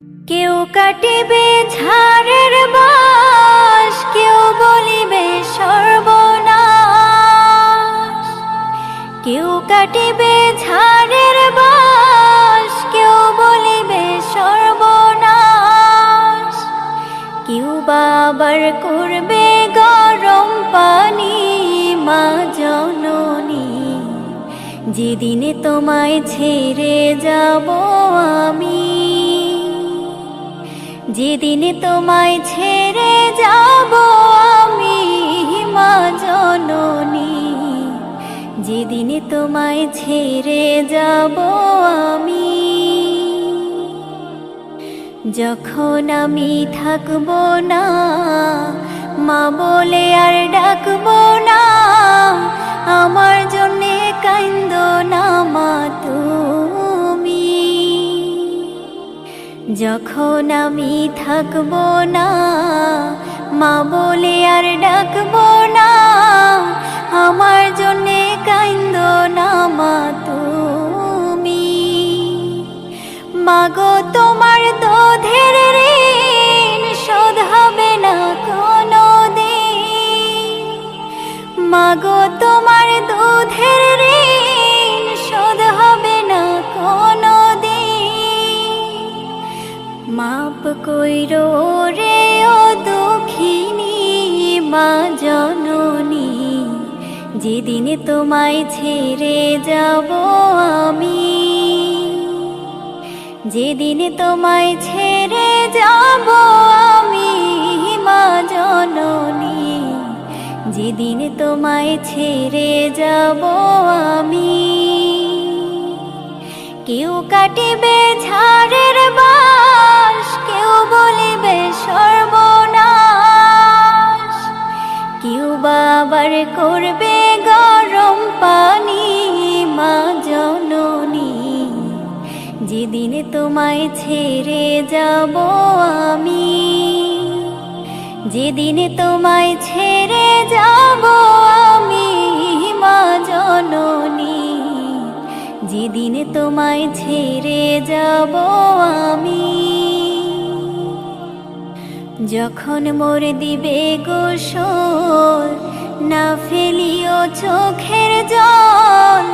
কেউ কাটিবে ঝাড়ের বাঁশ, কেউ বলিবে সর্বনাশ। কেউ কাটিবে ঝাড়ের বাঁশ, কেউ বলিবে সর্বনাশ। কেউ বা আবার করবে গরম পানি। মা জননী, যেদিনে তোমায় ছেড়ে যাব আমি, যেদিনে তোমায় ছেড়ে যাব আমি, মা জননী, যেদিনে তোমায় ছেড়ে যাব আমি। যখন আমি থাকবো না, মা বলে আর ডাকবো না, আমার জন্যে কান্দো না মা তুমি। যখন আমি থাকবো না, মা বলে আর ডাকবো না, আমার জন্যে কান্দো না মা তুমি। মাগো তোমার দুধের ঋণ শোধ হবে না কোনো দিন। মাগো তোমার দুধের ঋণ শোধ হবে না কোনো দিন। মাপ কইরো রে ও দুঃখিনী মা জননী, যেদিনে তোমায় ছেড়ে যাব আমি, যেদিনে তোমায় ছেড়ে যাব আমি, মা জননী, যেদিনে তোমায় ছেড়ে যাব আমি। কেউ কাটিবে ঝাড়ের বাঁশ, কেউ বলিবে সর্বনাশ। কেউ বা আবার করবে গরম পানি। মা জননী, যেদিনে তোমায় ছেড়ে যাব আমি, যেদিনে তোমায় ছেড়ে যাব আমি, মা জননী, যেদিনে তোমায় ছেড়ে যাব আমি। যখন মোর দিবে গোসল, না ফেলিও চোখের জল,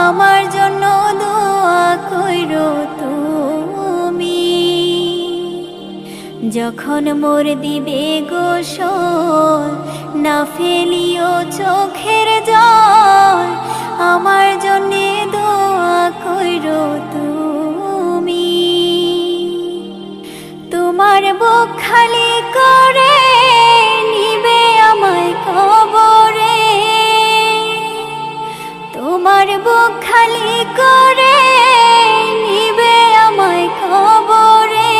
আমার জন্য দোয়া কইরো তুমি। যখন মোর দিবে গোসল, না ফেলিও চোখের জল, আমার জন্য দোয়া কইরো তুমি। তোমার বুক খালি করে নিবে আমায় কবরে, তোমার বুক খালি করে নিবে আমায় কবরে।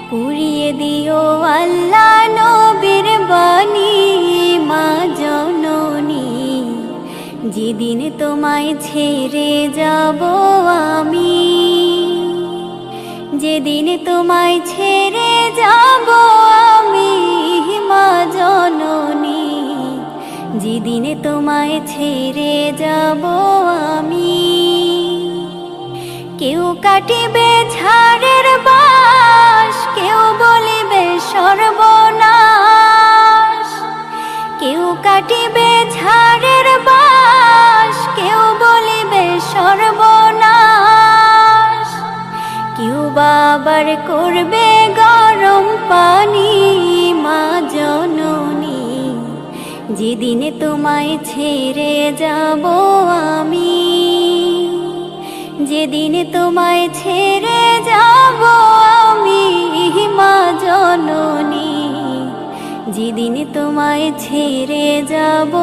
পুড়িয়ে দিও আল্লাহ নবীর বাণী মা জননী, যেদিনে তোমায় ছেড়ে যাব আমি, যেদিনে তোমায় ছেড়ে যাব আমি, মা জননী, যেদিনে তোমায় ছেড়ে যাব আমি। কেউ কাটিবে ঝাড়ের বাঁশ, কেউ বলিবে সর্বনাশ। কেউ কাটিবে ঝাড়ের বাঁশ, কেউ বলিবে সর্বনাশ। কেউ বা আবার করবে গরম পানি। মা জননী, যেদিনে তোমায় ছেড়ে যাব আমি, যেদিনে তোমায় ছেড়ে যাব আমি, মা জননী, যেদিনে তোমায় ছেড়ে যাব